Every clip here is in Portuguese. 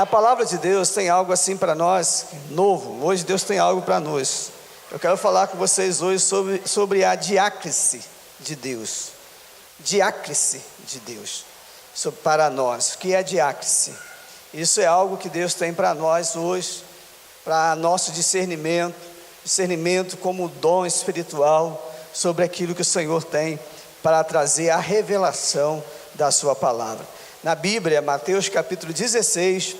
A palavra de Deus tem algo assim para nós, novo. Hoje Deus tem algo para nós. Eu quero falar com vocês hoje sobre a diácrise de Deus. Diácrise de Deus para nós. O que é diácrise? Isso é algo que Deus tem para nós hoje, para nosso discernimento como dom espiritual sobre aquilo que o Senhor tem para trazer a revelação da sua palavra. Na Bíblia, Mateus capítulo 16,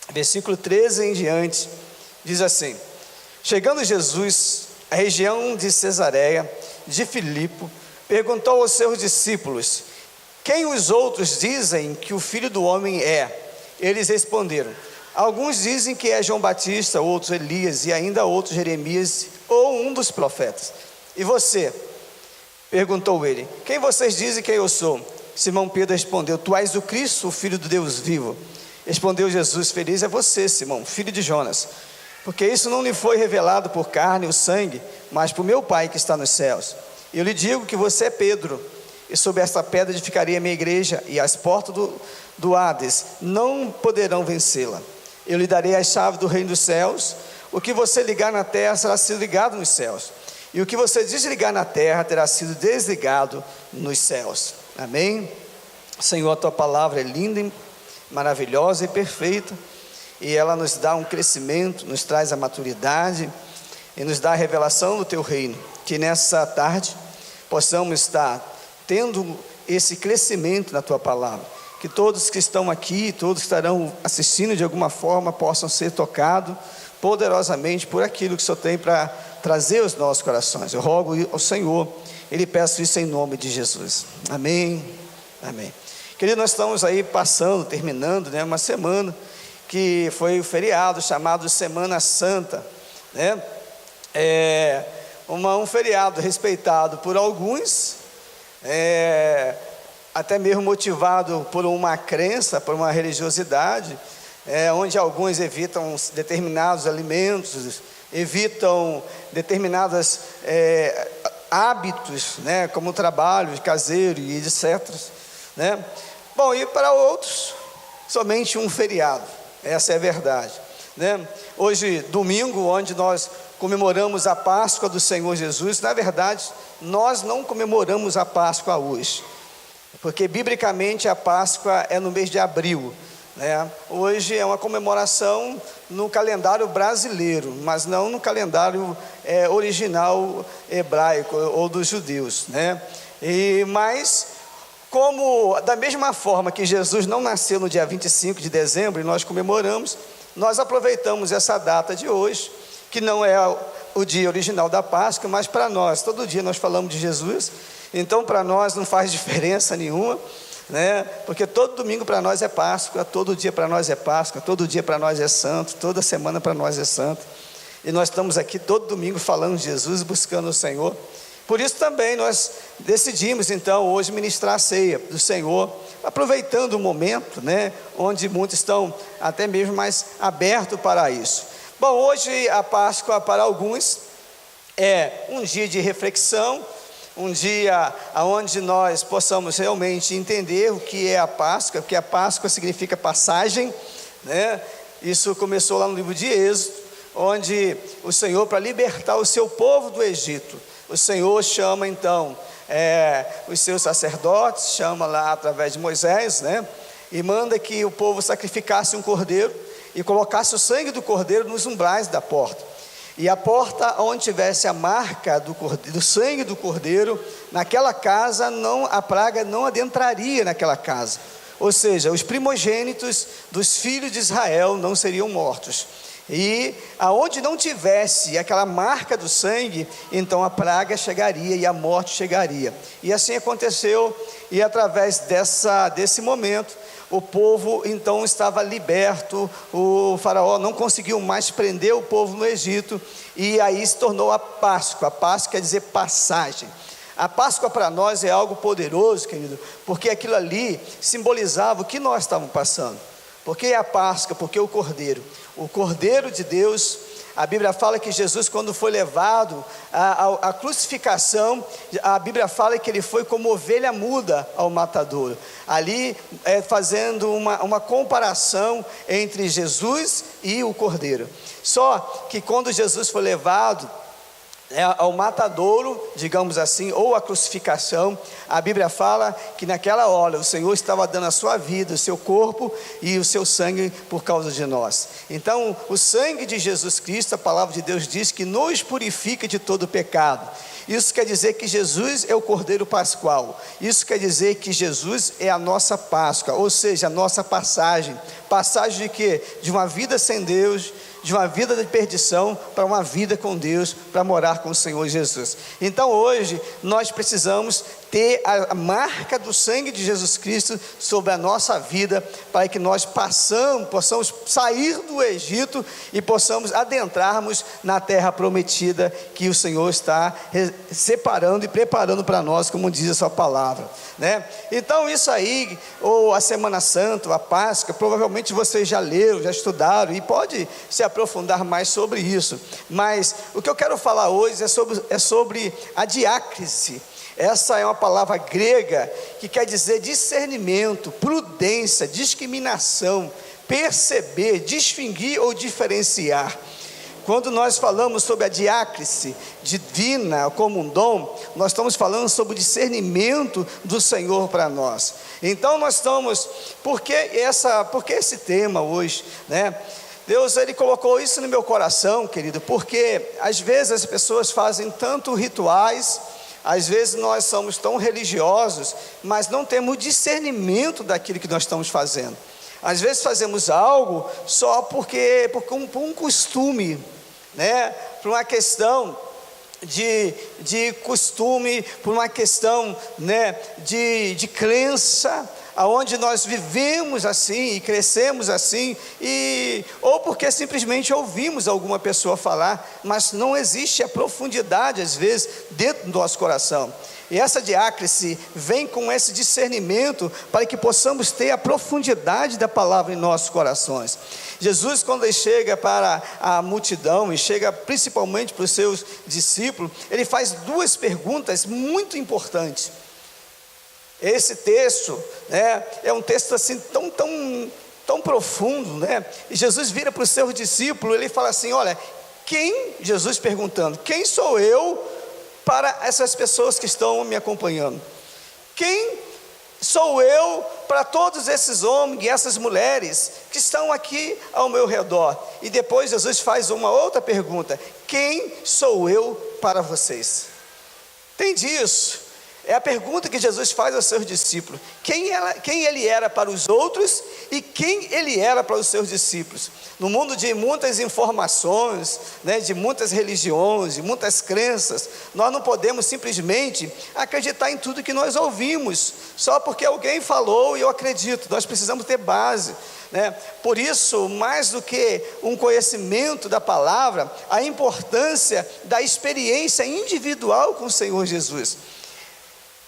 versículo 13 em diante, diz assim: chegando Jesus à região de Cesareia de Filipe, perguntou aos seus discípulos: quem os outros dizem que o Filho do Homem é? Eles responderam: alguns dizem que é João Batista, outros Elias e ainda outros Jeremias ou um dos profetas. E você? Perguntou ele: quem vocês dizem que eu sou? Simão Pedro respondeu: tu és o Cristo, o Filho do Deus vivo. Respondeu Jesus: feliz é você, Simão, filho de Jonas, porque isso não lhe foi revelado por carne ou sangue, mas por meu Pai que está nos céus. Eu lhe digo que você é Pedro, e sobre esta pedra edificarei a minha igreja, e as portas do Hades não poderão vencê-la. Eu lhe darei as chaves do reino dos céus. O que você ligar na terra será sido ligado nos céus, e o que você desligar na terra terá sido desligado nos céus. Amém? Senhor, a tua palavra é linda, maravilhosa e perfeita, e ela nos dá um crescimento, nos traz a maturidade e nos dá a revelação do teu reino. Que nessa tarde possamos estar tendo esse crescimento na tua palavra, que todos que estão aqui, todos que estarão assistindo de alguma forma, possam ser tocados poderosamente por aquilo que o Senhor tem para trazer aos nossos corações. Eu rogo ao Senhor, e lhe peço isso em nome de Jesus. Amém, amém. Querido, nós estamos aí terminando, uma semana que foi o feriado chamado Semana Santa, um feriado respeitado por alguns, até mesmo motivado por uma crença, por uma religiosidade, onde alguns evitam determinados alimentos, evitam determinados hábitos, como trabalho caseiro e etc. Bom, e para outros, somente um feriado, essa é a verdade. Hoje, domingo, onde nós comemoramos a Páscoa do Senhor Jesus, na verdade, nós não comemoramos a Páscoa hoje, porque biblicamente a Páscoa é no mês de abril. Hoje é uma comemoração no calendário brasileiro, mas não no calendário original hebraico ou dos judeus. Mas, como da mesma forma que Jesus não nasceu no dia 25 de dezembro, e nós comemoramos, nós aproveitamos essa data de hoje, que não é o dia original da Páscoa, mas para nós, todo dia nós falamos de Jesus, então para nós não faz diferença nenhuma, porque todo domingo para nós é Páscoa, todo dia para nós é Páscoa, todo dia para nós é santo, toda semana para nós é santo, e nós estamos aqui todo domingo falando de Jesus, buscando o Senhor. Por isso também nós decidimos então hoje ministrar a ceia do Senhor, aproveitando o momento, onde muitos estão até mesmo mais abertos para isso. Bom, hoje a Páscoa para alguns é um dia de reflexão, um dia onde nós possamos realmente entender o que é a Páscoa, porque a Páscoa significa passagem, Isso começou lá no livro de Êxodo, onde o Senhor, para libertar o seu povo do Egito, o Senhor chama então os seus sacerdotes, chama lá através de Moisés, e manda que o povo sacrificasse um cordeiro e colocasse o sangue do cordeiro nos umbrais da porta. E a porta onde tivesse a marca do sangue do cordeiro, naquela casa a praga não adentraria naquela casa. Ou seja, os primogênitos dos filhos de Israel não seriam mortos. E aonde não tivesse aquela marca do sangue, então a praga chegaria e a morte chegaria. E assim aconteceu, e através desse momento, o povo então estava liberto, o faraó não conseguiu mais prender o povo no Egito, e aí se tornou a Páscoa. A Páscoa quer dizer passagem. A Páscoa para nós é algo poderoso, querido, porque aquilo ali simbolizava o que nós estávamos passando. Por que a Páscoa? Porque o Cordeiro de Deus, A Bíblia fala que Jesus, quando foi levado à crucificação, a Bíblia fala que ele foi como ovelha muda ao matadouro. Ali fazendo uma comparação entre Jesus e o cordeiro. Só que quando Jesus foi levado ao matadouro, digamos assim, ou a crucificação, a Bíblia fala que naquela hora o Senhor estava dando a sua vida, o seu corpo e o seu sangue por causa de nós. Então o sangue de Jesus Cristo, a palavra de Deus diz que nos purifica de todo pecado. Isso quer dizer que Jesus é o Cordeiro Pascual. Isso quer dizer que Jesus é a nossa Páscoa, ou seja, a nossa passagem. Passagem de quê? De uma vida sem Deus, de uma vida de perdição para uma vida com Deus, para morar com o Senhor Jesus. Então hoje nós precisamos ter a marca do sangue de Jesus Cristo sobre a nossa vida, para que nós possamos sair do Egito e possamos adentrarmos na terra prometida que o Senhor está separando e preparando para nós, como diz a sua palavra, né? Então isso aí, ou a Semana Santa, a Páscoa, provavelmente vocês já leram, já estudaram e pode se aprofundar mais sobre isso, mas o que eu quero falar hoje é sobre a diácrise. Essa é uma palavra grega que quer dizer discernimento, prudência, discriminação, perceber, distinguir ou diferenciar. Quando nós falamos sobre a diácrise divina como um dom, nós estamos falando sobre o discernimento do Senhor para nós. Então nós estamos, por que esse tema hoje, né? Deus, Ele colocou isso no meu coração, querido, porque às vezes as pessoas fazem tanto rituais, às vezes nós somos tão religiosos, mas não temos discernimento daquilo que nós estamos fazendo. Às vezes fazemos algo só por um costume, né? Por uma questão de costume, por uma questão, né, de crença, aonde nós vivemos assim e crescemos assim, ou porque simplesmente ouvimos alguma pessoa falar, mas não existe a profundidade às vezes dentro do nosso coração. E essa diácrise vem com esse discernimento para que possamos ter a profundidade da palavra em nossos corações. Jesus, quando ele chega para a multidão e chega principalmente para os seus discípulos, ele faz duas perguntas muito importantes. Esse texto, né, é um texto assim tão profundo, né? E Jesus vira para os seus discípulos, ele fala assim: olha, Jesus perguntando, quem sou eu para essas pessoas que estão me acompanhando? Quem sou eu para todos esses homens e essas mulheres que estão aqui ao meu redor? E depois Jesus faz uma outra pergunta: quem sou eu para vocês? Entende isso? É a pergunta que Jesus faz aos seus discípulos: quem ele era para os outros e quem ele era para os seus discípulos. No mundo de muitas informações, né, de muitas religiões, de muitas crenças, nós não podemos simplesmente acreditar em tudo que nós ouvimos, só porque alguém falou e eu acredito. Nós precisamos ter base, né? Por isso, mais do que um conhecimento da palavra, a importância da experiência individual com o Senhor Jesus.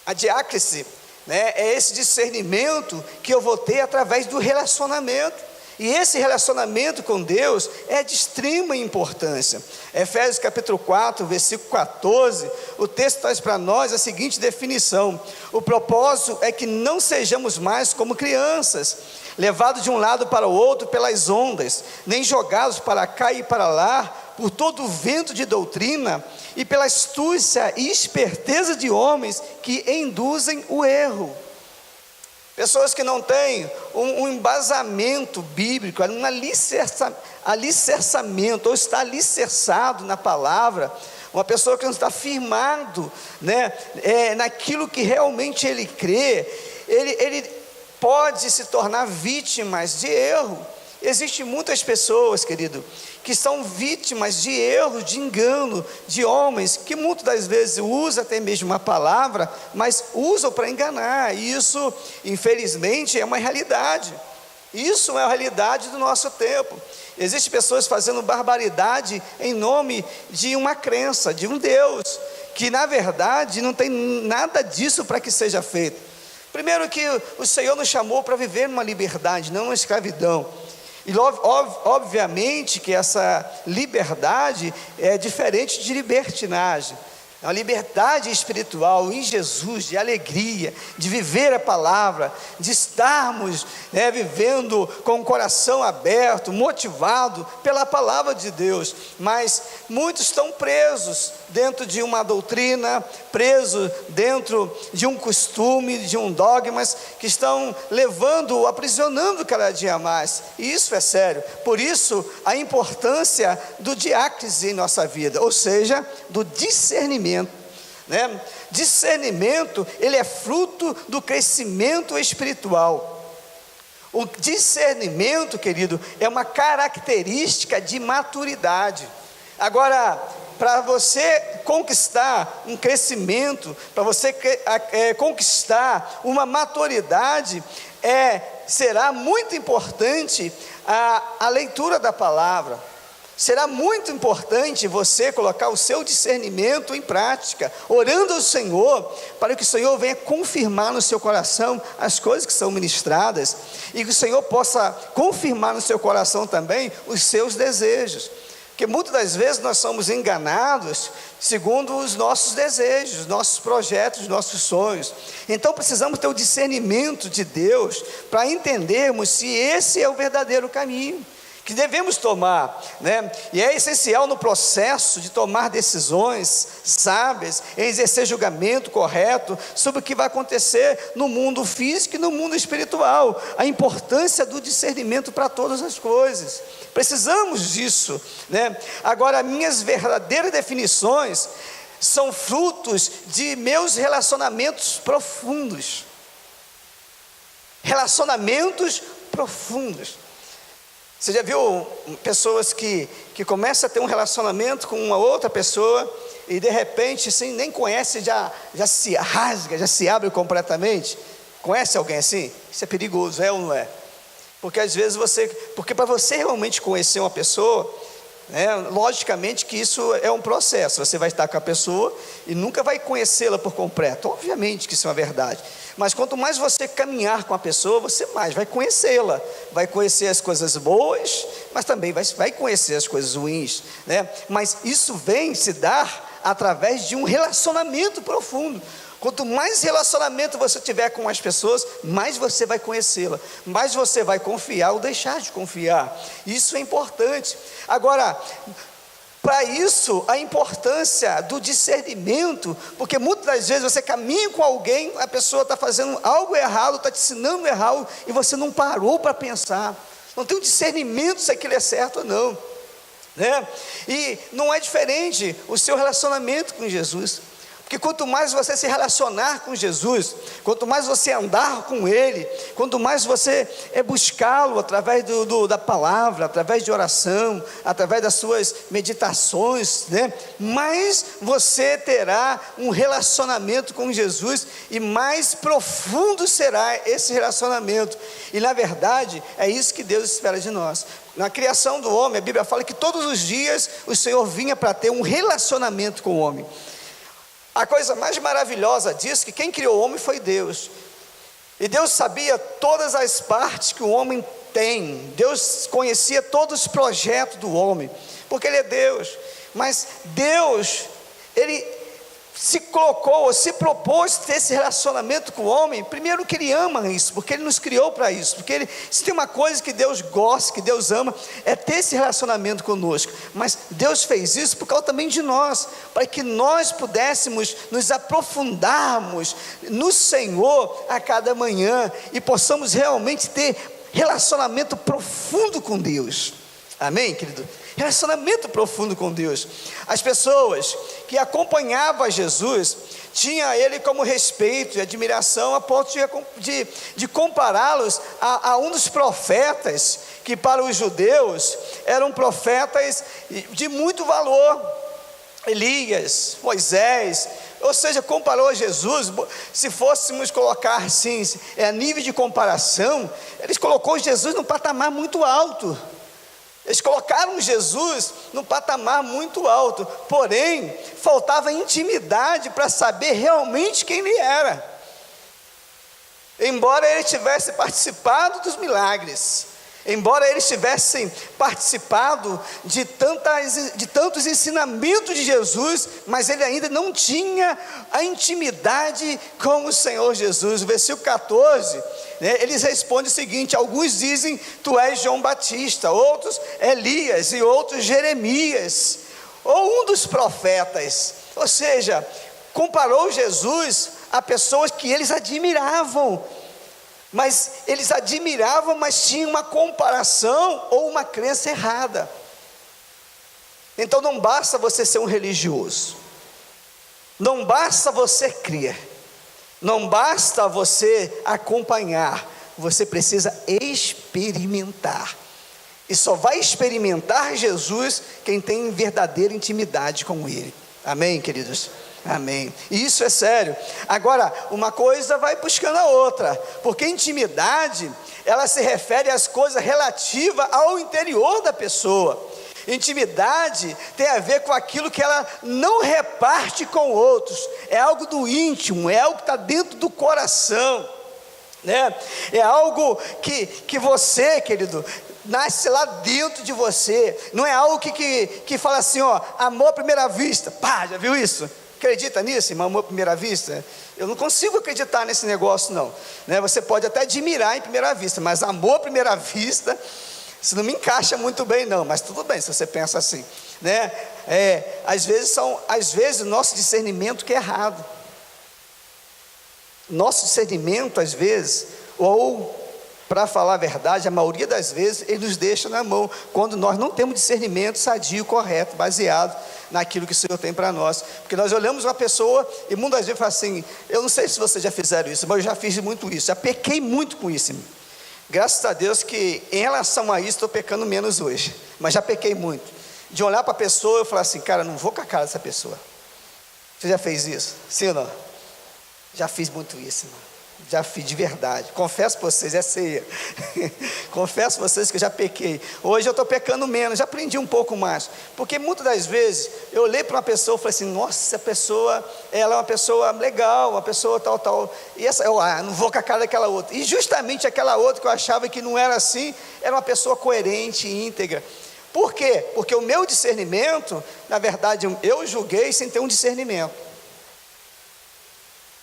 A diácrise, né, é esse discernimento que eu vou ter através do relacionamento. E esse relacionamento com Deus é de extrema importância. Efésios capítulo 4, versículo 14, o texto traz para nós a seguinte definição: o propósito é que não sejamos mais como crianças, levados de um lado para o outro pelas ondas, nem jogados para cá e para lá, por todo o vento de doutrina, e pela astúcia e esperteza de homens que induzem o erro. Pessoas que não têm um embasamento bíblico, um alicerçamento, ou está alicerçado na palavra, uma pessoa que não está firmado, né, naquilo que realmente ele crê, ele pode se tornar vítimas de erro. Existem muitas pessoas, querido, que são vítimas de erro, de engano, de homens que muitas das vezes usam até mesmo uma palavra, mas usam para enganar. E isso, infelizmente, é uma realidade. Isso é a realidade do nosso tempo. Existem pessoas fazendo barbaridade em nome de uma crença, de um Deus, que na verdade não tem nada disso para que seja feito. Primeiro que o Senhor nos chamou para viver numa liberdade, não uma escravidão. E obviamente que essa liberdade é diferente de libertinagem. É uma liberdade espiritual em Jesus, de alegria, de viver a palavra, de estarmos vivendo com o coração aberto, motivado pela palavra de Deus. Mas muitos estão presos dentro de uma doutrina, presos dentro de um costume, de um dogma, que estão levando, aprisionando cada dia mais. E isso é sério. Por isso, a importância do diácrise em nossa vida, ou seja, do discernimento. Discernimento, ele é fruto do crescimento espiritual. O discernimento, querido, é uma característica de maturidade. Agora, para você conquistar um crescimento, para você conquistar uma maturidade, será muito importante a leitura da palavra. Será muito importante você colocar o seu discernimento em prática, orando ao Senhor, para que o Senhor venha confirmar no seu coração as coisas que são ministradas, e que o Senhor possa confirmar no seu coração também os seus desejos. Porque muitas das vezes nós somos enganados segundo os nossos desejos, nossos projetos, nossos sonhos. Então precisamos ter o discernimento de Deus para entendermos se esse é o verdadeiro caminho que devemos tomar, E é essencial no processo de tomar decisões sábias, em exercer julgamento correto sobre o que vai acontecer no mundo físico e no mundo espiritual. A importância do discernimento para todas as coisas. Precisamos disso, Agora, minhas verdadeiras definições são frutos de meus relacionamentos profundos. Relacionamentos profundos. Você já viu pessoas que começam a ter um relacionamento com uma outra pessoa e de repente, assim, nem conhece, já se rasga, já se abre completamente? Conhece alguém assim? Isso é perigoso, é ou não é? Porque às vezes porque para você realmente conhecer uma pessoa, logicamente que isso é um processo. Você vai estar com a pessoa e nunca vai conhecê-la por completo. Obviamente que isso é uma verdade. Mas quanto mais você caminhar com a pessoa, você mais vai conhecê-la. Vai conhecer as coisas boas, mas também vai conhecer as coisas ruins, Mas isso vem se dar através de um relacionamento profundo. Quanto mais relacionamento você tiver com as pessoas, mais você vai conhecê-la, mais você vai confiar ou deixar de confiar. Isso é importante. Agora, para isso, a importância do discernimento, porque muitas das vezes você caminha com alguém, a pessoa está fazendo algo errado, está te ensinando errado, e você não parou para pensar, não tem um discernimento se aquilo é certo ou não, E não é diferente o seu relacionamento com Jesus. Porque quanto mais você se relacionar com Jesus, quanto mais você andar com Ele, quanto mais você buscá-lo através da palavra, através de oração, através das suas meditações, mais você terá um relacionamento com Jesus e mais profundo será esse relacionamento. E na verdade, é isso que Deus espera de nós. Na criação do homem, a Bíblia fala que todos os dias o Senhor vinha para ter um relacionamento com o homem. A coisa mais maravilhosa disso, que quem criou o homem foi Deus, e Deus sabia todas as partes que o homem tem, Deus conhecia todos os projetos do homem, porque Ele é Deus, mas Deus, Ele se colocou, ou se propôs ter esse relacionamento com o homem, primeiro que Ele ama isso, porque Ele nos criou para isso, porque se tem uma coisa que Deus gosta, que Deus ama, é ter esse relacionamento conosco, mas Deus fez isso por causa também de nós, para que nós pudéssemos nos aprofundarmos no Senhor a cada manhã, e possamos realmente ter relacionamento profundo com Deus, amém, querido? Relacionamento profundo com Deus. As pessoas que acompanhavam Jesus tinham Ele como respeito e admiração, a ponto de compará-los a um dos profetas, que para os judeus eram profetas de muito valor, Elias, Moisés. Ou seja, comparou a Jesus. Se fôssemos colocar assim, a nível de comparação, eles colocou Jesus num patamar muito alto. Eles colocaram Jesus num patamar muito alto, porém, faltava intimidade para saber realmente quem Ele era. Embora Ele tivesse participado dos milagres, Embora eles tivessem participado de tantos ensinamentos de Jesus, mas ele ainda não tinha a intimidade com o Senhor Jesus. O versículo 14, eles respondem o seguinte: alguns dizem, tu és João Batista, outros Elias e outros Jeremias, ou um dos profetas. Ou seja, comparou Jesus a pessoas que eles admiravam, mas eles admiravam, mas tinham uma comparação ou uma crença errada. Então não basta você ser um religioso, não basta você crer, não basta você acompanhar, você precisa experimentar. E só vai experimentar Jesus quem tem verdadeira intimidade com Ele. Amém, queridos? Amém. E isso é sério. Agora, uma coisa vai buscando a outra, porque intimidade, ela se refere às coisas relativas ao interior da pessoa. Intimidade tem a ver com aquilo que ela não reparte com outros, é algo do íntimo, é algo que está dentro do coração, né? É algo que você, querido, nasce lá dentro de você. Não é algo que fala assim, ó, amor à primeira vista. Pá, já viu isso? Acredita nisso, irmão, amor à primeira vista? Eu não consigo acreditar nesse negócio não, né? Você pode até admirar em primeira vista, mas amor à primeira vista, isso não me encaixa muito bem não, mas tudo bem se você pensa assim, né? Às vezes o nosso discernimento que é errado. Nosso discernimento às vezes, ou para falar a verdade, a maioria das vezes ele nos deixa na mão, quando nós não temos discernimento sadio, correto, baseado naquilo que o Senhor tem para nós. Porque nós olhamos uma pessoa e muitas vezes fala assim, eu não sei se vocês já fizeram isso, mas eu já fiz muito isso, já pequei muito com isso. Graças a Deus que em relação a isso estou pecando menos hoje, mas já pequei muito, de olhar para a pessoa e falar assim, cara, não vou com a cara dessa pessoa. Você já fez isso? Sim ou não? Já fiz muito isso, irmão. Já fiz de verdade, confesso para vocês, é ceia. Confesso para vocês que eu já pequei. Hoje eu estou pecando menos, já aprendi um pouco mais. Porque muitas das vezes eu olhei para uma pessoa e falei assim, nossa, essa pessoa, ela é uma pessoa legal, uma pessoa tal. E essa, eu não vou com a cara daquela outra. E justamente aquela outra que eu achava que não era assim, era uma pessoa coerente e íntegra. Por quê? Porque o meu discernimento, na verdade, eu julguei sem ter um discernimento.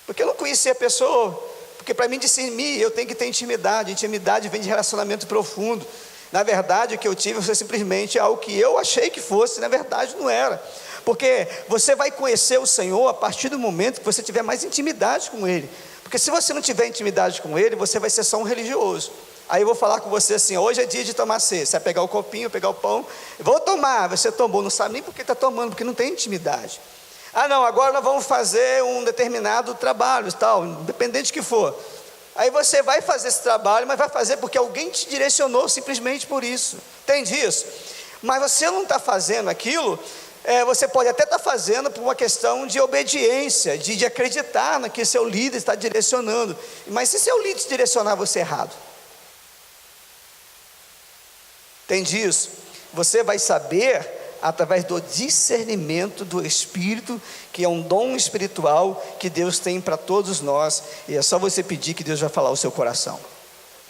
Porque eu não conhecia a pessoa. Porque para mim discernir, eu tenho que ter intimidade. Intimidade vem de relacionamento profundo. Na verdade, o que eu tive foi simplesmente algo que eu achei que fosse, na verdade não era. Porque você vai conhecer o Senhor a partir do momento que você tiver mais intimidade com Ele. Porque se você não tiver intimidade com Ele, você vai ser só um religioso. Aí eu vou falar com você assim, hoje é dia de tomar ceia. Você vai pegar o copinho, pegar o pão, vou tomar, você tomou, não sabe nem por que está tomando, porque não tem intimidade. Ah não, agora nós vamos fazer um determinado trabalho, tal, independente que for. Aí você vai fazer esse trabalho, mas vai fazer porque alguém te direcionou simplesmente por isso. Entende isso? Mas você não está fazendo aquilo, você pode até estar fazendo por uma questão de obediência, de acreditar no que seu líder está direcionando. Mas se seu líder te direcionar você errado, entende isso? Você vai saber através do discernimento do Espírito, que é um dom espiritual que Deus tem para todos nós, e é só você pedir que Deus vai falar o seu coração.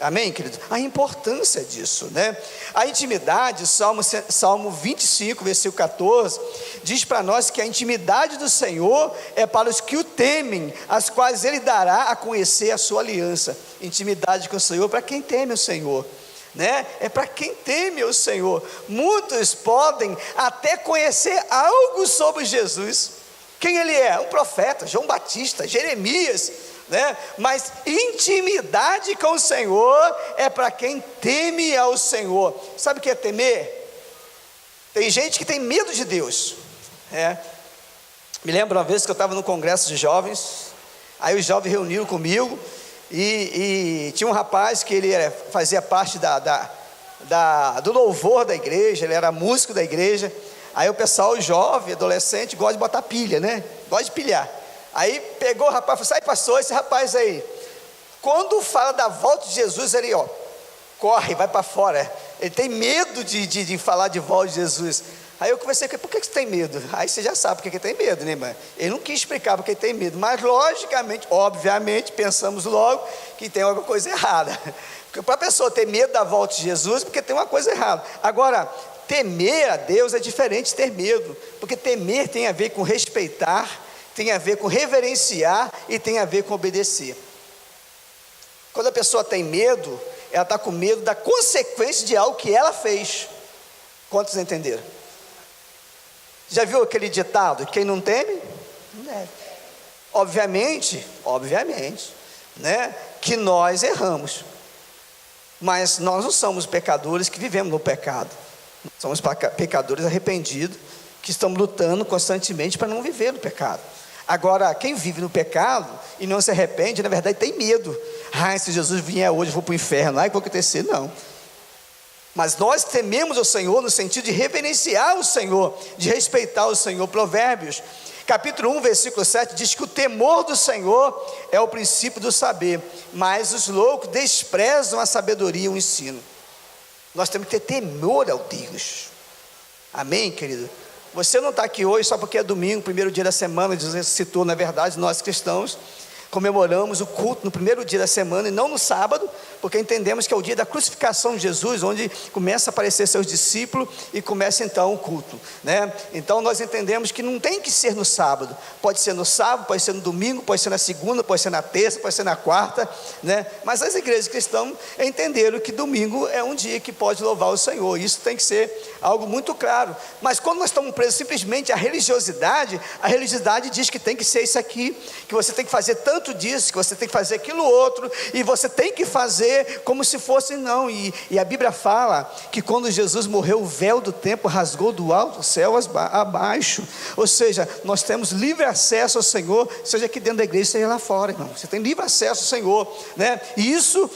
Amém, querido? A importância disso, né? A intimidade, Salmo 25, versículo 14, diz para nós que a intimidade do Senhor é para os que o temem, as quais Ele dará a conhecer a sua aliança. Intimidade com o Senhor para quem teme o Senhor, né? É para quem teme o Senhor. Muitos podem até conhecer algo sobre Jesus, quem Ele é, um profeta, João Batista, Jeremias, né? Mas intimidade com o Senhor é para quem teme ao Senhor. Sabe o que é temer? Tem gente que tem medo de Deus, Me lembro uma vez que eu estava no congresso de jovens, aí os jovens reuniram comigo, e tinha um rapaz que ele fazia parte do louvor da igreja, ele era músico da igreja. Aí o pessoal jovem, adolescente, gosta de botar pilha, né? Gosta de pilhar. Aí pegou o rapaz e falou, sai pastor, esse rapaz aí, quando fala da volta de Jesus, ele corre, vai para fora. Ele tem medo de falar de volta de Jesus. Aí eu conversei com ele, por que você tem medo? Aí você já sabe por que ele tem medo, né, irmão? Ele não quis explicar porque ele tem medo, mas logicamente, obviamente, pensamos logo que tem alguma coisa errada. Porque Para a pessoa ter medo da volta de Jesus, porque tem uma coisa errada. Agora, temer a Deus é diferente de ter medo, porque temer tem a ver com respeitar, tem a ver com reverenciar e tem a ver com obedecer. Quando a pessoa tem medo, ela está com medo da consequência de algo que ela fez. Quantos entenderam? Já viu aquele ditado, quem não teme, não deve. Obviamente, né, que nós erramos, mas nós não somos pecadores que vivemos no pecado, somos pecadores arrependidos, que estamos lutando constantemente para não viver no pecado. Agora, quem vive no pecado e não se arrepende, na verdade tem medo. Se Jesus vier hoje eu vou para o inferno, o que vai acontecer? Não. Mas nós tememos o Senhor no sentido de reverenciar o Senhor, de respeitar o Senhor. Provérbios, capítulo 1, versículo 7, diz que o temor do Senhor é o princípio do saber, mas os loucos desprezam a sabedoria e o ensino. Nós temos que ter temor ao Deus. Amém, querido? Você não está aqui hoje só porque é domingo, primeiro dia da semana. Jesus citou, na verdade, nós cristãos comemoramos o culto no primeiro dia da semana e não no sábado, porque entendemos que é o dia da crucificação de Jesus, onde começa a aparecer seus discípulos e começa então o culto, né? Então nós entendemos que não tem que ser no sábado, pode ser no sábado, pode ser no domingo, pode ser na segunda, pode ser na terça, pode ser na quarta, né? Mas as igrejas cristãs entenderam que domingo é um dia que pode louvar o Senhor. Isso tem que ser algo muito claro. Mas quando nós estamos presos simplesmente à religiosidade, a religiosidade diz que tem que ser isso aqui, que você tem que fazer tanto disso, que você tem que fazer aquilo outro, e você tem que fazer como se fosse não. E a Bíblia fala que quando Jesus morreu, o véu do templo rasgou do alto, céu abaixo. Ou seja, nós temos livre acesso ao Senhor, seja aqui dentro da igreja, seja lá fora, irmão. Você tem livre acesso ao Senhor, né? E isso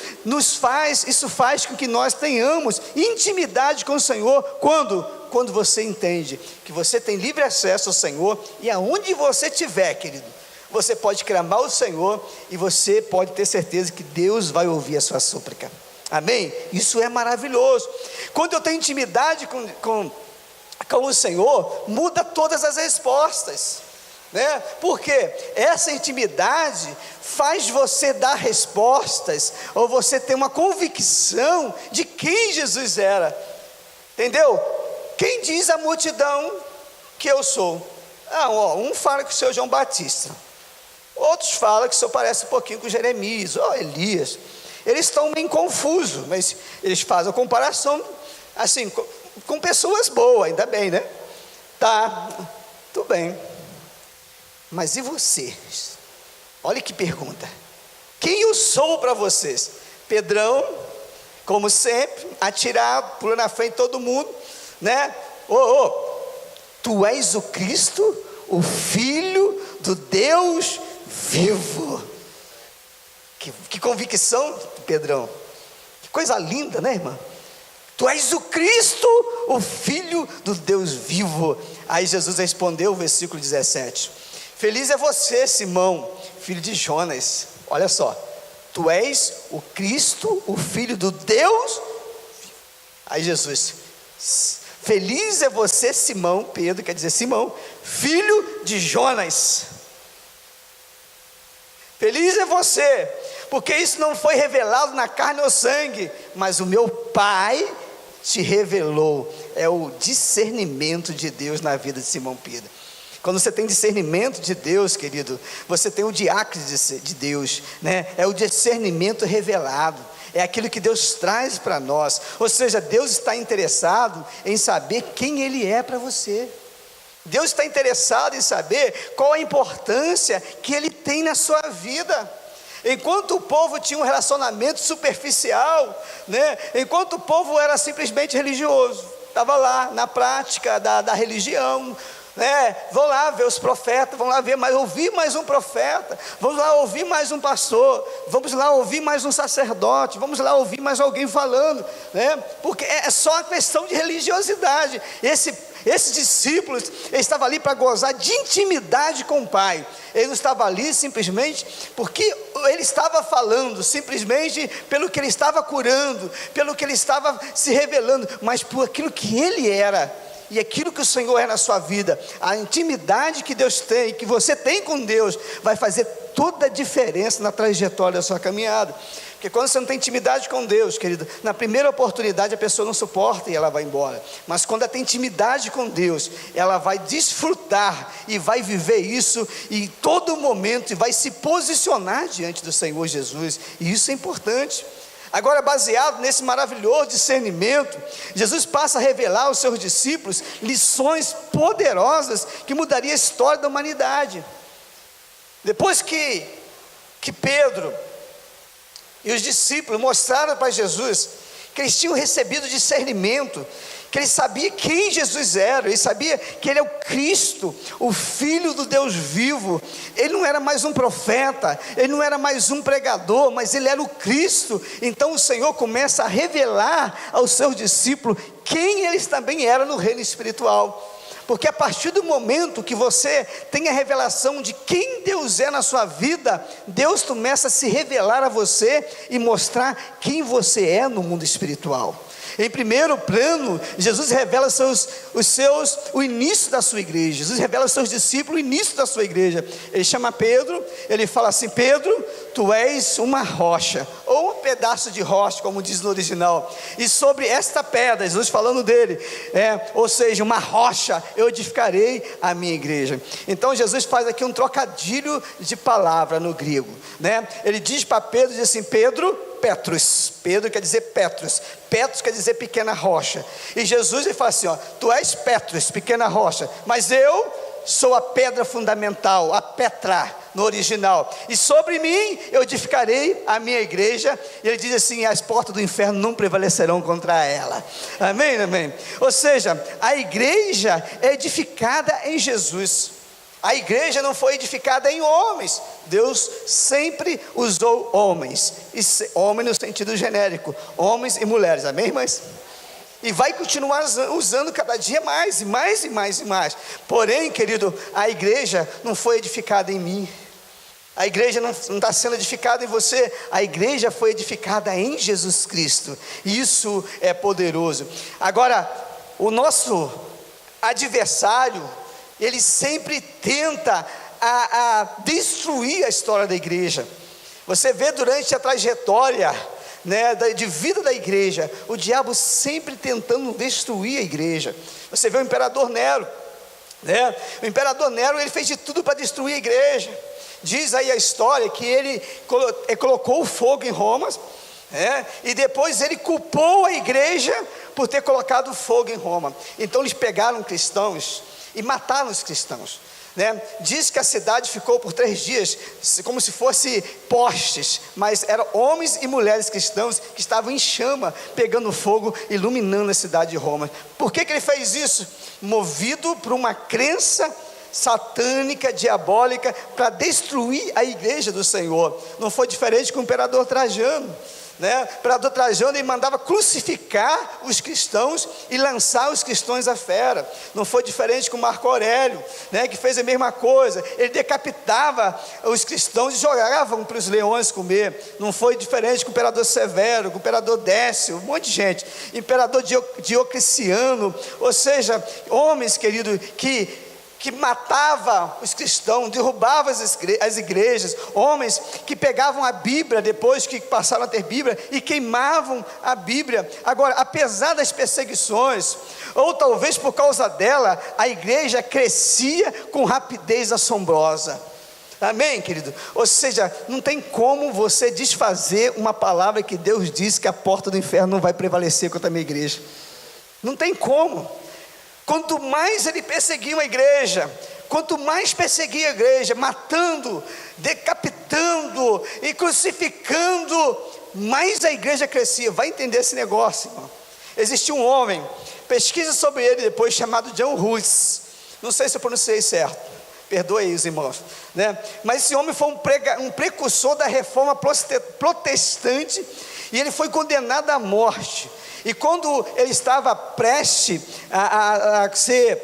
faz com que nós tenhamos intimidade com o Senhor. Quando você entende que você tem livre acesso ao Senhor, e aonde você estiver, querido, você pode clamar ao Senhor e você pode ter certeza que Deus vai ouvir a sua súplica. Amém? Isso é maravilhoso. Quando eu tenho intimidade com o Senhor, muda todas as respostas, né? Porque essa intimidade faz você dar respostas, ou você ter uma convicção de quem Jesus era. Entendeu? Quem diz a multidão que eu sou? Um fala que o Senhor João Batista, outros falam que o Senhor parece um pouquinho com Jeremias, Elias. Eles estão meio confusos, mas eles fazem a comparação assim, com pessoas boas, ainda bem, né? Tá, tudo bem. Mas e vocês? Olha que pergunta. Quem eu sou para vocês? Pedrão, como sempre, atirado, pulando na frente de todo mundo, né? Tu és o Cristo, o Filho do Deus vivo. Que convicção, Pedrão. Que coisa linda, né, irmã? Tu és o Cristo, o Filho do Deus vivo. Aí Jesus respondeu, versículo 17: Feliz é você, Simão, filho de Jonas. Olha só, tu és o Cristo, o Filho do Deus vivo. Aí Jesus: feliz é você, Simão, Pedro quer dizer Simão, filho de Jonas. Feliz é você, porque isso não foi revelado na carne ou sangue, mas o meu Pai te revelou. É o discernimento de Deus na vida de Simão Pedro. Quando você tem discernimento de Deus, querido, você tem o diácrise de Deus, né? É o discernimento revelado, é aquilo que Deus traz para nós. Ou seja, Deus está interessado em saber quem Ele é para você. Deus está interessado em saber qual a importância que Ele tem na sua vida. Enquanto o povo tinha um relacionamento superficial, né? Enquanto o povo era simplesmente religioso, estava lá na prática da religião, né? Vão lá ver os profetas, vão lá ouvir mais um profeta, vamos lá ouvir mais um pastor, vamos lá ouvir mais um sacerdote, vamos lá ouvir mais alguém falando, né? Porque é só uma questão de religiosidade. Esses discípulos, ele estava ali para gozar de intimidade com o Pai. Ele não estava ali simplesmente porque ele estava falando, simplesmente pelo que ele estava curando, pelo que ele estava se revelando, mas por aquilo que ele era, e aquilo que o Senhor é na sua vida. A intimidade que Deus tem, que você tem com Deus, vai fazer toda a diferença na trajetória da sua caminhada. Porque quando você não tem intimidade com Deus, querido, na primeira oportunidade a pessoa não suporta e ela vai embora. Mas quando ela tem intimidade com Deus, ela vai desfrutar e vai viver isso em todo momento e vai se posicionar diante do Senhor Jesus. E isso é importante. Agora, baseado nesse maravilhoso discernimento, Jesus passa a revelar aos seus discípulos lições poderosas que mudariam a história da humanidade. Depois que Pedro e os discípulos mostraram para Jesus que eles tinham recebido discernimento, que eles sabiam quem Jesus era, eles sabiam que Ele é o Cristo, o Filho do Deus vivo. Ele não era mais um profeta, Ele não era mais um pregador, mas Ele era o Cristo. Então o Senhor começa a revelar aos seus discípulos quem eles também eram no reino espiritual. Porque a partir do momento que você tem a revelação de quem Deus é na sua vida, Deus começa a se revelar a você e mostrar quem você é no mundo espiritual. Em primeiro plano, Jesus revela o início da sua igreja. Jesus revela aos seus discípulos o início da sua igreja. Ele chama Pedro, ele fala assim: Pedro, tu és uma rocha, ou um pedaço de rocha, como diz no original, e sobre esta pedra, Jesus falando dele, ou seja, uma rocha, eu edificarei a minha igreja. Então Jesus faz aqui um trocadilho de palavra no grego, né? Ele diz para Pedro, diz assim: Pedro, Petrus. Pedro quer dizer Petrus. Petrus quer dizer pequena rocha. E Jesus ele fala assim: tu és Petrus, pequena rocha, mas eu sou a pedra fundamental, a Petra no original, e sobre mim eu edificarei a minha igreja. E ele diz assim: as portas do inferno não prevalecerão contra ela. Amém, amém. Ou seja, a igreja é edificada em Jesus. A igreja não foi edificada em homens. Deus sempre usou homens, homem no sentido genérico, homens e mulheres, amém, irmãs? E vai continuar usando cada dia mais, e mais, e mais, e mais. Porém, querido, a igreja não foi edificada em mim. A igreja não está sendo edificada em você. A igreja foi edificada em Jesus Cristo. Isso é poderoso. Agora, o nosso adversário, ele sempre tenta a destruir a história da igreja. Você vê durante a trajetória, né, de vida da igreja, o diabo sempre tentando destruir a igreja. Você vê o imperador Nero, né? O imperador Nero, ele fez de tudo para destruir a igreja. Diz aí a história que ele colocou o fogo em Roma, e depois ele culpou a igreja por ter colocado fogo em Roma. Então eles pegaram cristãos e mataram os cristãos, né? Diz que a cidade ficou por 3 dias como se fosse postes, mas eram homens e mulheres cristãos que estavam em chama, pegando fogo, iluminando a cidade de Roma. Por que ele fez isso? Movido por uma crença satânica, diabólica, para destruir a igreja do Senhor. Não foi diferente com o imperador Trajano, né? O imperador Trajano, ele mandava crucificar os cristãos e lançar os cristãos à fera. Não foi diferente com Marco Aurélio, né? Que fez a mesma coisa. Ele decapitava os cristãos e jogavam para os leões comer. Não foi diferente com o imperador Severo, com o imperador Décio, um monte de gente, imperador Diocleciano. Ou seja, homens, querido, que matava os cristãos, derrubava as igrejas, homens que pegavam a Bíblia, depois que passaram a ter Bíblia, e queimavam a Bíblia. Agora, apesar das perseguições, ou talvez por causa dela, a igreja crescia com rapidez assombrosa. Amém, querido? Ou seja, não tem como você desfazer uma palavra que Deus disse, que a porta do inferno não vai prevalecer contra a minha igreja. Não tem como. Quanto mais ele perseguia a igreja, quanto mais perseguia a igreja, matando, decapitando e crucificando, mais a igreja crescia. Vai entender esse negócio, irmão. Existia um homem, pesquisa sobre ele depois, chamado John Hus. Não sei se eu pronunciei certo, perdoe aí os irmãos, né? Mas esse homem foi um precursor da reforma protestante, e ele foi condenado à morte. E quando ele estava prestes a ser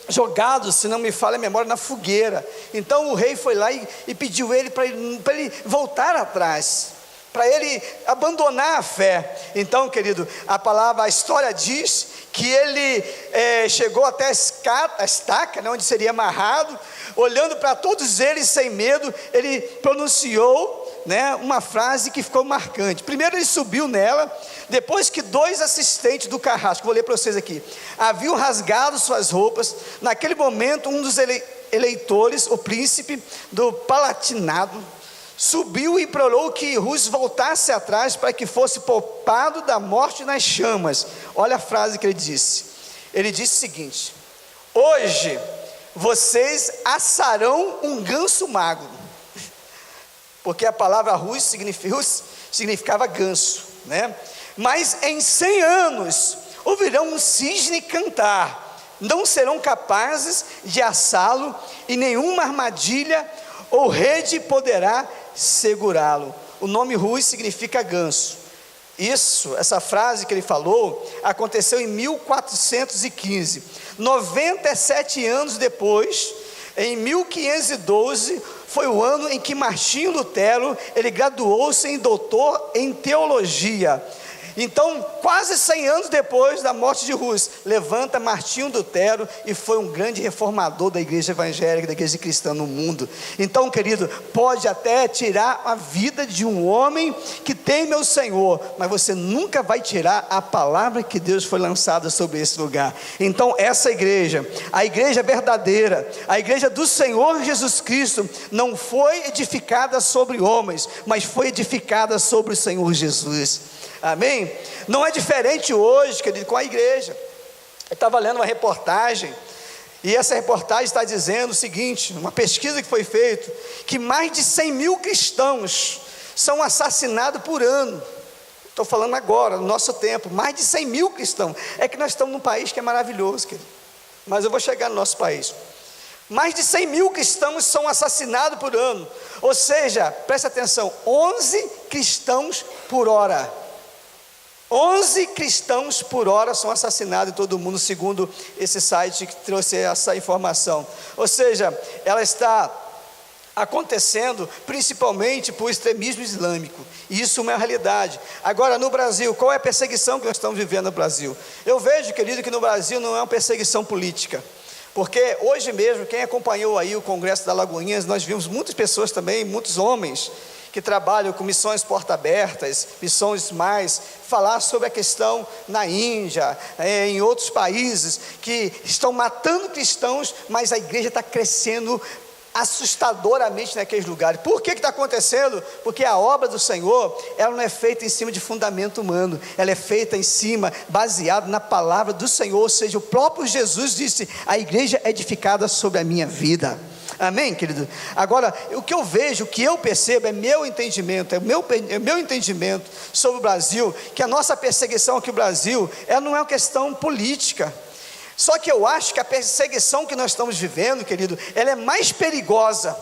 jogado, se não me falha a memória, na fogueira, então o rei foi lá e pediu ele para ele voltar atrás, para ele abandonar a fé. Então, querido, a história diz que ele chegou até a estaca, né, onde seria amarrado, olhando para todos eles sem medo, ele pronunciou, né, uma frase que ficou marcante. Primeiro ele subiu nela, depois que 2 assistentes do carrasco, vou ler para vocês aqui, haviam rasgado suas roupas. Naquele momento um dos eleitores, o príncipe do Palatinado, subiu e implorou que Rus voltasse atrás para que fosse poupado da morte nas chamas. Olha a frase que ele disse. Ele disse o seguinte: hoje vocês assarão um ganso magro, porque a palavra Rus significava ganso, né? Mas em 100 anos ouvirão um cisne cantar, não serão capazes de assá-lo, e nenhuma armadilha ou rede poderá segurá-lo. O nome Rus significa ganso. Essa frase que ele falou aconteceu em 1415. 97 anos depois, em 1512, foi o ano em que Martinho Lutero, ele graduou-se em doutor em teologia. Então, quase 100 anos depois da morte de Rus, levanta Martinho Lutero e foi um grande reformador da igreja evangélica, da igreja cristã no mundo. Então, querido, pode até tirar a vida de um homem que teme ao Senhor, mas você nunca vai tirar a palavra que Deus foi lançada sobre esse lugar. Então, essa igreja, a igreja verdadeira, a igreja do Senhor Jesus Cristo, não foi edificada sobre homens, mas foi edificada sobre o Senhor Jesus. Amém? Não é diferente hoje, querido, com a igreja. Eu estava lendo uma reportagem, e essa reportagem está dizendo o seguinte, uma pesquisa que foi feita, que mais de 100 mil cristãos são assassinados por ano. Estou falando agora, no nosso tempo, mais de 100 mil cristãos. É que nós estamos num país que é maravilhoso, querido, mas eu vou chegar no nosso país. Mais de 100 mil cristãos são assassinados por ano, ou seja, preste atenção, 11 cristãos por hora. 11 cristãos por hora são assassinados em todo o mundo, segundo esse site que trouxe essa informação. Ou seja, ela está acontecendo principalmente por extremismo islâmico, e isso é uma realidade. Agora, no Brasil, qual é a perseguição que nós estamos vivendo no Brasil? Eu vejo, querido, que no Brasil não é uma perseguição política, porque hoje mesmo, quem acompanhou aí o Congresso da Lagoinhas, nós vimos muitas pessoas também, muitos homens, que trabalham com missões porta-abertas, missões mais, falar sobre a questão na Índia, em outros países, que estão matando cristãos, mas a igreja está crescendo assustadoramente naqueles lugares. Por que está acontecendo? Porque a obra do Senhor, ela não é feita em cima de fundamento humano, ela é feita em cima, baseada na palavra do Senhor, ou seja, o próprio Jesus disse, a igreja é edificada sobre a minha vida. Amém, querido? Agora, o que eu vejo, o que eu percebo, é meu entendimento sobre o Brasil, que a nossa perseguição aqui no Brasil, ela não é uma questão política. Só que eu acho que a perseguição que nós estamos vivendo, querido, ela é mais perigosa,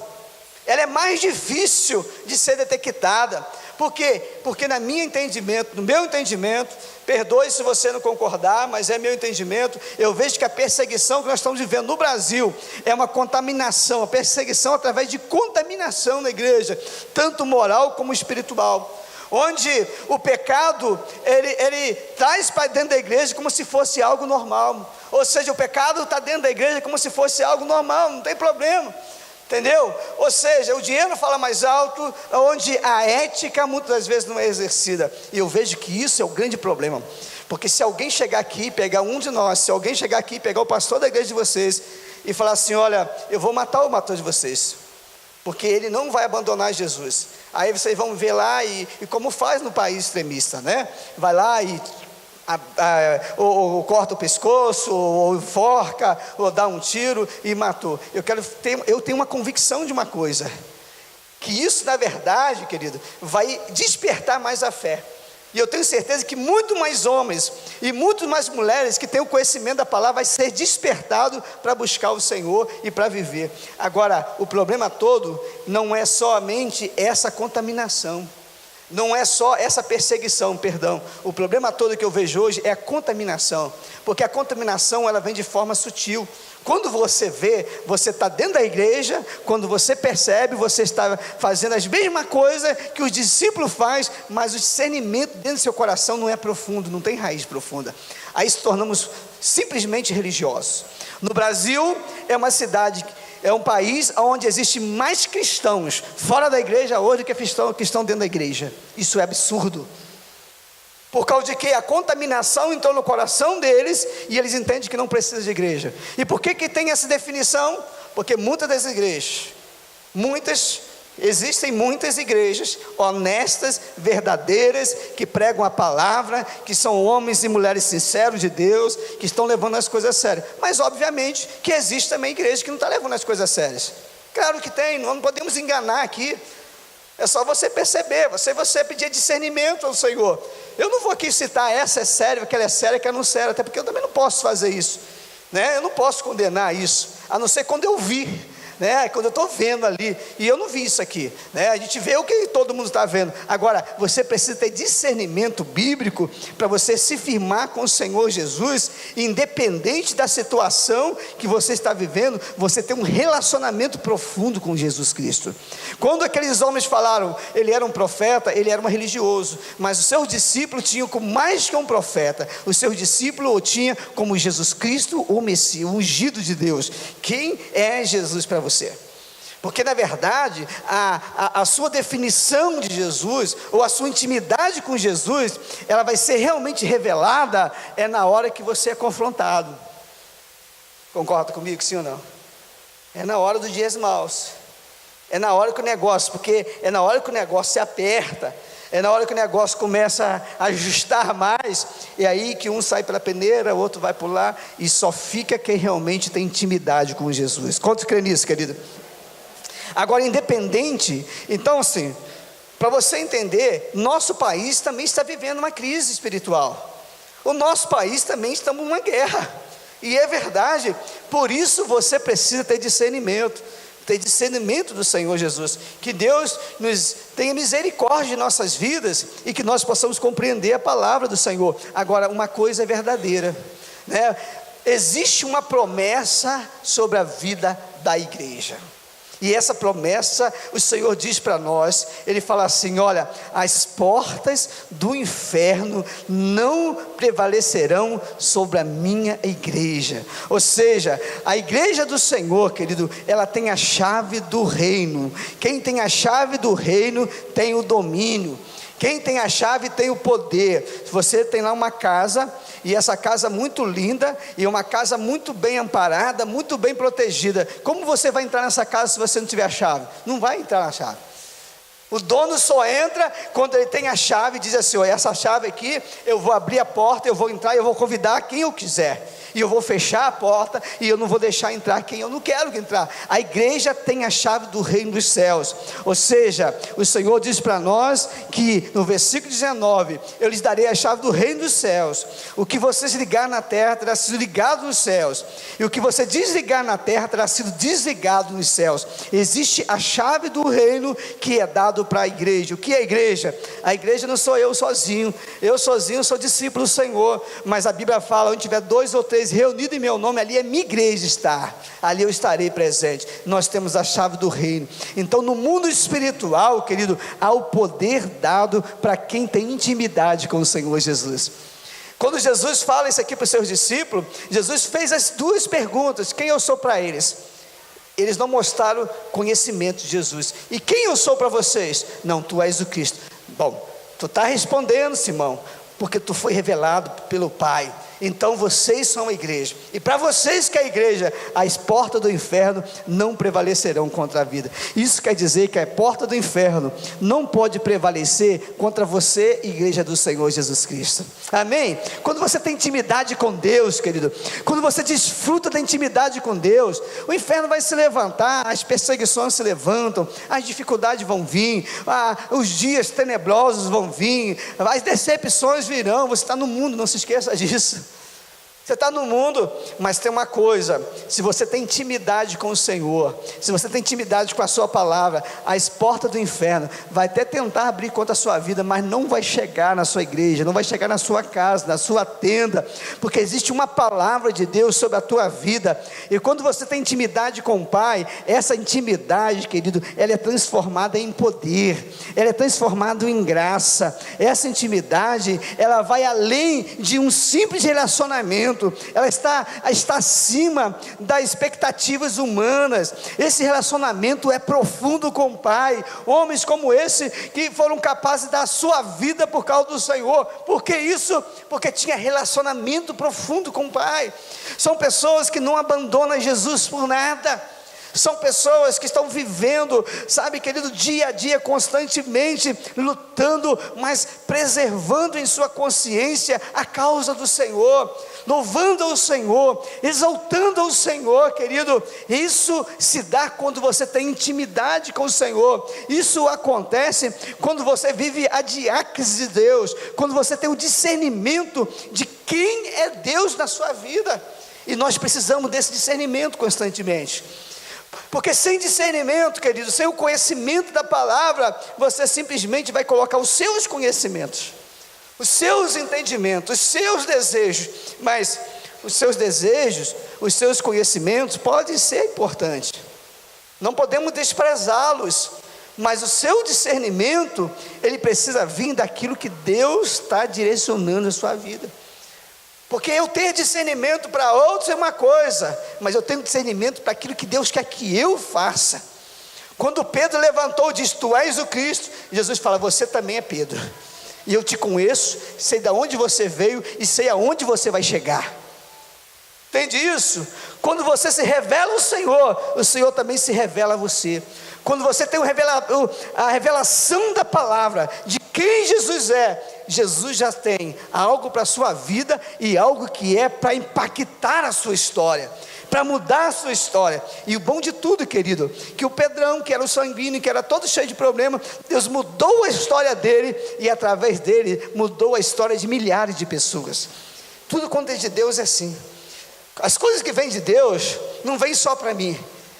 ela é mais difícil de ser detectada. Por quê? Porque no meu entendimento, perdoe se você não concordar, mas é meu entendimento, eu vejo que a perseguição que nós estamos vivendo no Brasil é uma contaminação, a perseguição através de contaminação na igreja, tanto moral como espiritual, onde o pecado, ele traz para dentro da igreja como se fosse algo normal, ou seja, o pecado está dentro da igreja como se fosse algo normal, não tem problema. Entendeu? Ou seja, o dinheiro fala mais alto, onde a ética muitas vezes não é exercida. E eu vejo que isso é o grande problema. Porque se alguém chegar aqui e pegar um de nós, se alguém chegar aqui e pegar o pastor da igreja de vocês e falar assim, olha, eu vou matar o pastor de vocês, porque ele não vai abandonar Jesus. Aí vocês vão ver lá e como faz no país extremista, né? Vai lá e ou corta o pescoço, ou enforca, ou dá um tiro e matou. Eu tenho uma convicção de uma coisa, que isso na verdade, querido, vai despertar mais a fé. E eu tenho certeza que muito mais homens e muito mais mulheres que têm o conhecimento da palavra vai ser despertado para buscar o Senhor e para viver. Agora, o problema todo não é somente essa contaminação, não é só essa perseguição, perdão. O problema todo que eu vejo hoje é a contaminação, porque a contaminação ela vem de forma sutil. Quando você vê, você está dentro da igreja, quando você percebe, você está fazendo as mesmas coisas que os discípulos fazem, mas o discernimento dentro do seu coração não é profundo, não tem raiz profunda. Aí se tornamos simplesmente religiosos. No Brasil é uma cidade é um país onde existe mais cristãos fora da igreja hoje do que cristão dentro da igreja. Isso é absurdo. Por causa de que a contaminação entrou no coração deles e eles entendem que não precisa de igreja. E por que tem essa definição? Porque existem muitas igrejas honestas, verdadeiras, que pregam a palavra, que são homens e mulheres sinceros de Deus, que estão levando as coisas a sério. Mas obviamente que existe também igreja que não está levando as coisas a sério. Claro que tem, não podemos enganar aqui. É só você perceber, você pedir discernimento ao Senhor. Eu não vou aqui citar essa é séria, aquela é séria, aquela não é séria, até porque eu também não posso fazer isso, né? Eu não posso condenar isso, a não ser quando eu vi, né? Quando eu estou vendo ali, e eu não vi isso aqui, né? A gente vê o que todo mundo está vendo. Agora, você precisa ter discernimento bíblico para você se firmar com o Senhor Jesus, independente da situação que você está vivendo. Você tem um relacionamento profundo com Jesus Cristo. Quando aqueles homens falaram, ele era um profeta, ele era um religioso, mas os seus discípulos tinham como mais que um profeta, os seus discípulos o tinham como Jesus Cristo, o Messias, o ungido de Deus. Quem é Jesus para você? Porque na verdade a sua definição de Jesus, ou a sua intimidade com Jesus, ela vai ser realmente revelada na hora que você é confrontado. Concorda comigo, sim ou não? É na hora dos dias maus, é na hora que o negócio, porque é na hora que o negócio se aperta, é na hora que o negócio começa a ajustar mais, é aí que um sai pela peneira, o outro vai pular, e só fica quem realmente tem intimidade com Jesus. Quantos crê nisso, querido? Agora, independente, então assim, para você entender, nosso país também está vivendo uma crise espiritual. O nosso país também está numa guerra, e é verdade. Por isso você precisa ter discernimento do Senhor Jesus, que Deus nos tenha misericórdia de nossas vidas, e que nós possamos compreender a palavra do Senhor. Agora, uma coisa é verdadeira, né? Existe uma promessa sobre a vida da igreja, e essa promessa, o Senhor diz para nós, Ele fala assim: olha, as portas do inferno não prevalecerão sobre a minha igreja. Ou seja, a igreja do Senhor, querido, ela tem a chave do reino. Quem tem a chave do reino tem o domínio. Quem tem a chave tem o poder. Se você tem lá uma casa, e essa casa muito linda, e uma casa muito bem amparada, muito bem protegida, como você vai entrar nessa casa se você não tiver a chave? Não vai entrar na chave. O dono só entra quando ele tem a chave e diz assim: olha, essa chave aqui, eu vou abrir a porta, eu vou entrar e eu vou convidar quem eu quiser, e eu vou fechar a porta, e eu não vou deixar entrar quem eu não quero entrar. A igreja tem a chave do reino dos céus. Ou seja, o Senhor diz para nós que no versículo 19: eu lhes darei a chave do reino dos céus. O que vocês ligar na terra terá sido ligado nos céus, e o que você desligar na terra terá sido desligado nos céus. Existe a chave do reino que é dado para a igreja. O que é a igreja? A igreja não sou eu sozinho sou discípulo do Senhor, mas a Bíblia fala: onde tiver 2 ou 3 reunidos em meu nome, ali é minha igreja estar, ali eu estarei presente. Nós temos a chave do reino. Então, no mundo espiritual, querido, há o poder dado para quem tem intimidade com o Senhor Jesus. Quando Jesus fala isso aqui para os seus discípulos, Jesus fez as 2 perguntas: quem eu sou para eles? Eles não mostraram conhecimento de Jesus. E quem eu sou para vocês? Não, tu és o Cristo. Bom, tu está respondendo, Simão, porque tu foi revelado pelo Pai. Então vocês são a igreja, e para vocês que é a igreja, as portas do inferno não prevalecerão contra a vida. Isso quer dizer que a porta do inferno não pode prevalecer contra você, igreja do Senhor Jesus Cristo. Amém? Quando você tem intimidade com Deus, querido, quando você desfruta da intimidade com Deus, o inferno vai se levantar, as perseguições se levantam, as dificuldades vão vir, os dias tenebrosos vão vir, as decepções virão. Você está no mundo, não se esqueça disso. Você está no mundo, mas tem uma coisa: se você tem intimidade com o Senhor, se você tem intimidade com a sua palavra, as portas do inferno vai até tentar abrir contra a sua vida, mas não vai chegar na sua igreja, não vai chegar na sua casa, na sua tenda, porque existe uma palavra de Deus sobre a tua vida. E quando você tem intimidade com o Pai, essa intimidade, querido, ela é transformada em poder, ela é transformada em graça. Essa intimidade, ela vai além de um simples relacionamento. discernimento, ela está acima das expectativas humanas. Esse relacionamento é profundo com o Pai. Homens como esse que foram capazes de dar a sua vida por causa do Senhor. Por que isso? Porque tinha relacionamento profundo com o Pai. São pessoas que não abandonam Jesus por nada. São pessoas que estão vivendo, sabe, querido, dia a dia, constantemente lutando, mas preservando em sua consciência a causa do Senhor, louvando ao Senhor, exaltando ao Senhor, querido. Isso se dá quando você tem intimidade com o Senhor. Isso acontece quando você vive a diácrise de Deus, quando você tem o discernimento de quem é Deus na sua vida. E nós precisamos desse discernimento constantemente. Porque sem discernimento, querido, sem o conhecimento da palavra, você simplesmente vai colocar os seus conhecimentos, os seus entendimentos, os seus desejos. Mas os seus desejos, os seus conhecimentos podem ser importantes, não podemos desprezá-los, mas o seu discernimento, ele precisa vir daquilo que Deus está direcionando a sua vida. Porque eu ter discernimento para outros é uma coisa, mas eu tenho discernimento para aquilo que Deus quer que eu faça. Quando Pedro levantou e disse: tu és o Cristo, Jesus fala: você também é Pedro, e eu te conheço, sei de onde você veio e sei aonde você vai chegar. Entende isso? Quando você se revela ao Senhor, o Senhor também se revela a você. Quando você tem a revelação da palavra, de quem Jesus é, Jesus já tem algo para a sua vida, e algo que é para impactar a sua história, para mudar a sua história. E o bom de tudo, querido, que o Pedrão, que era o sanguíneo, que era todo cheio de problema, Deus mudou a história dele, e através dele mudou a história de milhares de pessoas. Tudo quanto é de Deus é assim. As coisas que vêm de Deus não vêm só para mim.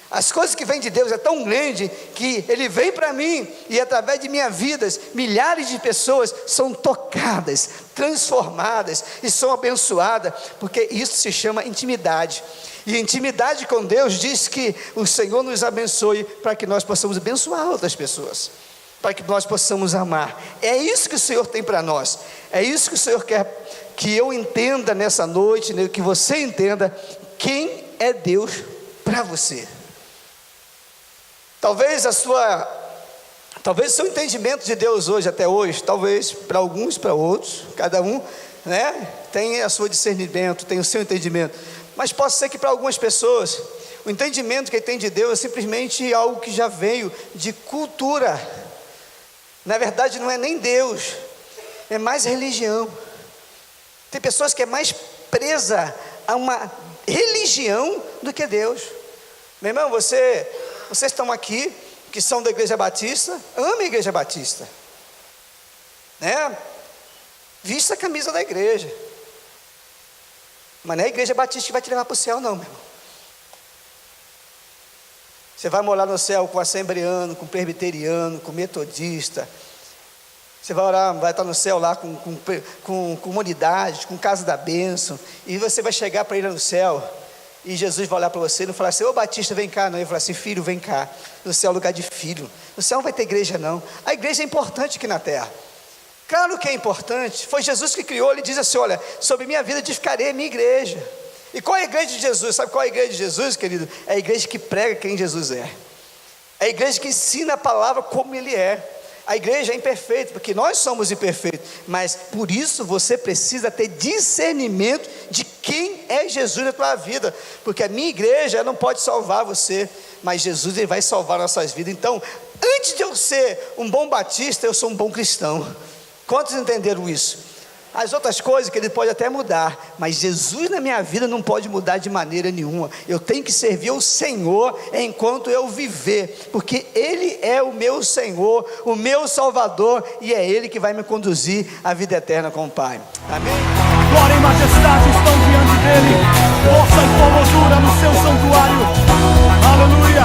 As coisas que vêm de Deus é tão grande que Ele vem para mim, e através de minha vida, milhares de pessoas são tocadas, transformadas e são abençoadas, porque isso se chama intimidade. E intimidade com Deus diz que o Senhor nos abençoe para que nós possamos abençoar outras pessoas, para que nós possamos amar. É isso que o Senhor tem para nós. É isso que o Senhor quer que eu entenda nessa noite, né? Que você entenda quem é Deus para você. Talvez o seu entendimento de Deus hoje, até hoje, talvez para alguns, para outros, cada um, né, tem a seu discernimento, tem o seu entendimento, mas pode ser que para algumas pessoas, o entendimento que ele tem de Deus é simplesmente algo que já veio de cultura. Na verdade não é nem Deus, é mais religião. Tem pessoas que é mais presa a uma religião do que Deus. Meu irmão, vocês estão aqui, que são da Igreja Batista, amem a Igreja Batista, né? Vista a camisa da igreja, mas não é a Igreja Batista que vai te levar para o céu, não, meu irmão. Você vai morar no céu com assembleano, com presbiteriano, com metodista. Você vai orar, vai estar no céu lá com comunidade, com casa da bênção, e você vai chegar para ir no céu. E Jesus vai olhar para você e não falar assim: ô Batista, vem cá, não. Ele vai falar assim: filho, vem cá. No céu é lugar de filho. No céu não vai ter igreja, não. A igreja é importante aqui na terra. Claro que é importante. Foi Jesus que criou. Ele diz assim: olha, sobre minha vida edificarei a minha igreja. E qual é a igreja de Jesus? Sabe qual é a igreja de Jesus, querido? É a igreja que prega quem Jesus é. É a igreja que ensina a palavra como Ele é. A igreja é imperfeita, porque nós somos imperfeitos, mas por isso você precisa ter discernimento de quem é Jesus na tua vida, porque a minha igreja não pode salvar você, mas Jesus, Ele vai salvar nossas vidas. Então, antes de eu ser um bom batista, eu sou um bom cristão. Quantos entenderam isso? As outras coisas que Ele pode até mudar, mas Jesus na minha vida não pode mudar de maneira nenhuma. Eu tenho que servir ao Senhor enquanto eu viver, porque Ele é o meu Senhor, o meu Salvador, e é Ele que vai me conduzir à vida eterna com o Pai. Amém? Glória e majestade estão diante dEle, força e formosura no seu santuário. Aleluia.